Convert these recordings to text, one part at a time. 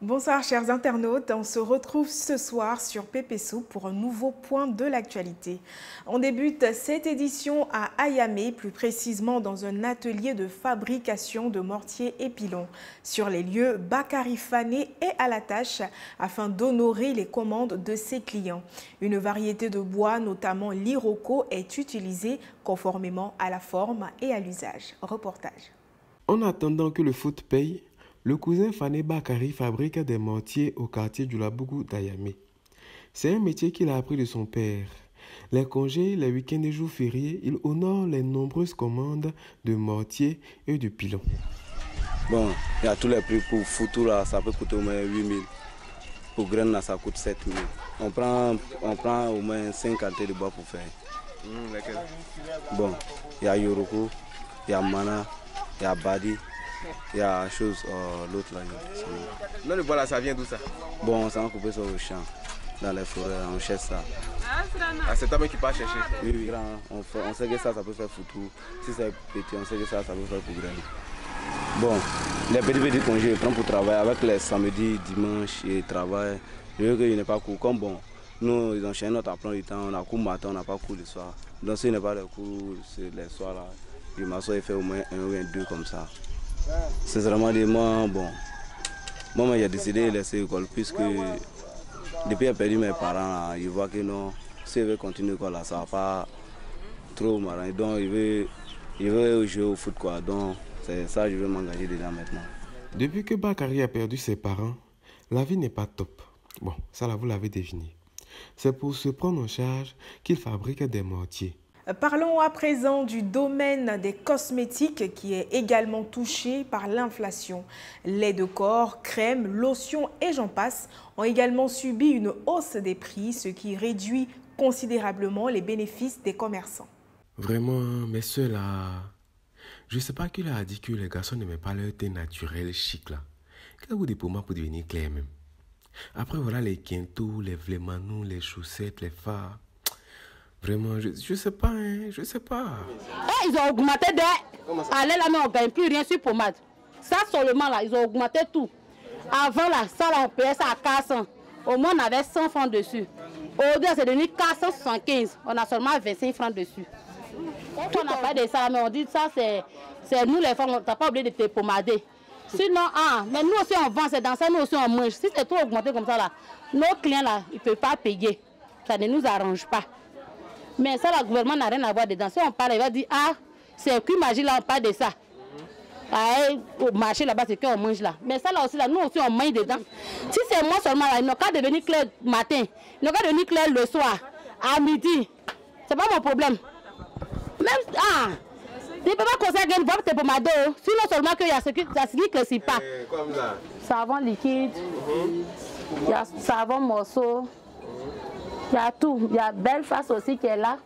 Bonsoir chers internautes, on se retrouve ce soir sur Pépé Soup pour un nouveau point de l'actualité. On débute cette édition à Ayamé, plus précisément dans un atelier de fabrication de mortiers et pilons. Sur les lieux, Bakary Fané est à la tâche afin d'honorer les commandes de ses clients. Une variété de bois, notamment l'iroko, est utilisée conformément à la forme et à l'usage. Reportage. En attendant que le foot paye, le cousin Fané Bakary fabrique des mortiers au quartier du Labougou d'Ayamé. C'est un métier qu'il a appris de son père. Les congés, les week-ends et jours fériés, il honore les nombreuses commandes de mortiers et de pilons. Bon, il y a tous les prix pour foutu là, ça peut coûter au moins 8 000. Pour graines là, ça coûte 7 000. On prend au moins 5 qualités de bois pour faire. Lesquels? Bon, il y a Yoroko, il y a Mana, il y a Badi. Il y a l'autre là. Non, le bois là, ça vient d'où ça? Bon, ça va couper ça au champ, dans les forêts, on cherche ça. Ah, c'est toi qui part chercher? Oui, grand, on sait que ça peut faire foutu. Si c'est petit, on sait que ça peut faire pour graines. Bon, les petits congés, je prends pour travailler avec les samedis, dimanches et travail. Je veux qu'il n'est pas court. Comme bon, nous, ils enchaînent notre emploi du temps, on a cours matin, on n'a pas cours le soir. Donc, s'il n'est pas de cours, c'est les soirs là. Je m'assois et fait au moins un ou deux comme ça. C'est vraiment des mois, bon. Moi, j'ai décidé de laisser l'école puisque depuis que j'ai perdu mes parents, là, je vois que non, si je veux continuer l'école, là, ça ne va pas trop m'arranger. Donc, je veux jouer au foot, quoi. Donc, c'est ça que je veux m'engager dedans maintenant. Depuis que Bakary a perdu ses parents, la vie n'est pas top. Bon, ça là, vous l'avez deviné. C'est pour se prendre en charge qu'il fabrique des mortiers. Parlons à présent du domaine des cosmétiques qui est également touché par l'inflation. Lait de corps, crème, lotion et j'en passe ont également subi une hausse des prix, ce qui réduit considérablement les bénéfices des commerçants. Vraiment, mes soeurs là, je ne sais pas qui leur a dit que les garçons n'aimaient pas leur thé naturel chic là. Quel goût de pommade pour devenir clair même. Après voilà les quintos, les vlémanous, les chaussettes, les fards. Vraiment, je sais pas, hein, je sais pas. Ils ont augmenté de... Allez là, mais on ne gagne plus rien sur pommade. Ça seulement là, ils ont augmenté tout. Avant là, ça là, on payait ça à 400. Au moins, on avait 100 francs dessus. Aujourd'hui, c'est devenu 475. On a seulement 25 francs dessus. On n'a pas de ça, mais on dit ça, c'est nous les femmes, on n'a pas oublié de te pommader. Sinon, mais nous aussi on vend, c'est dans ça, nous aussi on mange. Si c'est trop augmenté comme ça là, nos clients là, ils ne peuvent pas payer. Ça ne nous arrange pas. Mais ça, le gouvernement n'a rien à voir dedans. Si on parle, il va dire, c'est que magie là, on parle de ça. Au marché là-bas, c'est qu'on mange là. Mais ça là aussi, là, nous aussi, on mange dedans. Si c'est moi seulement là, ils n'ont qu'à devenir clair le matin, ils n'ont qu'à devenir clair le soir, à midi. C'est pas mon problème. Même, tu ne peux pas conseiller une boîte pour ma dos. Sinon seulement qu'il y a ce qui ne s'y pas. Comme ça. Savon liquide, il y a savon morceau. Il y a tout. Il y a Belfast aussi qui est là.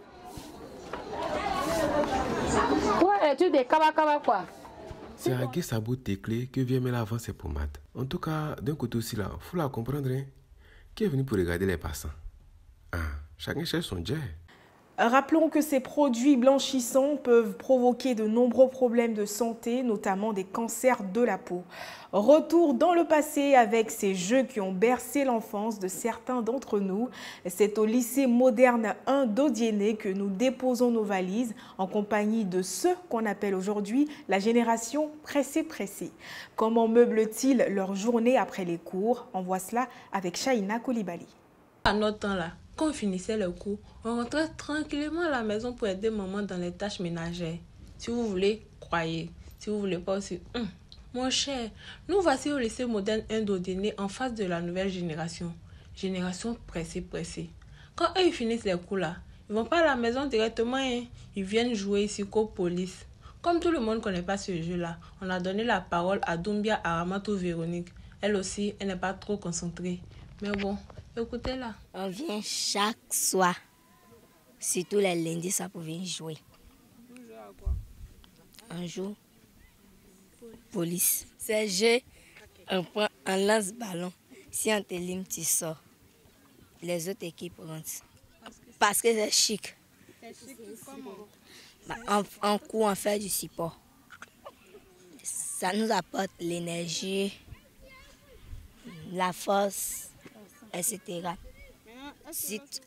Ouais, et tu des kaba quoi. C'est à Guessabou Téclé que vient mettre avant ses pommades. En tout cas, d'un côté aussi là, faut la comprendre, hein, qui est venu pour regarder les passants. Chacun cherche son jet. Rappelons que ces produits blanchissants peuvent provoquer de nombreux problèmes de santé, notamment des cancers de la peau. Retour dans le passé avec ces jeux qui ont bercé l'enfance de certains d'entre nous. C'est au lycée moderne 1 d'Odiéné que nous déposons nos valises en compagnie de ceux qu'on appelle aujourd'hui la génération pressée-pressée. Comment meublent-ils leur journée après les cours? On voit cela avec Shaina Koulibaly. À notre temps là, quand on finissait le cours, on rentrait tranquillement à la maison pour aider maman dans les tâches ménagères. Si vous voulez, croyez. Si vous voulez pas aussi, mon cher, nous voici au lycée moderne Indodéné en face de la nouvelle génération. Génération pressée. Quand eux ils finissent les cours là, ils vont pas à la maison directement, hein. Ils viennent jouer ici qu'aux police. Comme tout le monde connaît pas ce jeu là, on a donné la parole à Doumbia Aramato Véronique. Elle aussi, elle n'est pas trop concentrée. Mais bon, écoutez-la. On vient chaque soir, surtout les lundis, ça pour venir jouer. On joue police. C'est jeu, on lance ballon. Si on te lime, tu sors. Les autres équipes rentrent. Parce que c'est chic. En cours, on fait du support. Ça nous apporte l'énergie. la force, etc.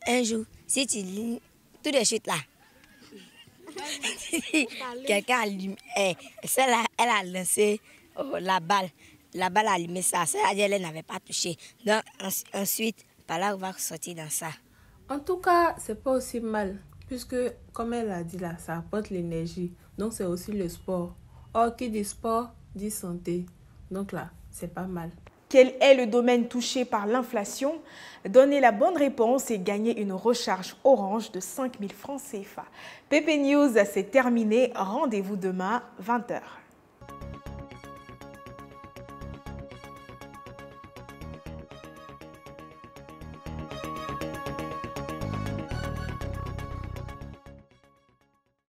Un jour, si tu lis tout de suite là, quelqu'un allume, celle-là, elle a lancé la balle a allumé ça, c'est-à-dire elle n'avait pas touché. Donc ensuite, par là, on va sortir dans ça. En tout cas, c'est pas aussi mal, puisque comme elle a dit là, ça apporte l'énergie, donc c'est aussi le sport. Or, qui dit sport, dit santé, donc là, c'est pas mal. Quel est le domaine touché par l'inflation? Donnez la bonne réponse et gagnez une recharge Orange de 5 000 francs CFA. PP News, c'est terminé. Rendez-vous demain, 20 h.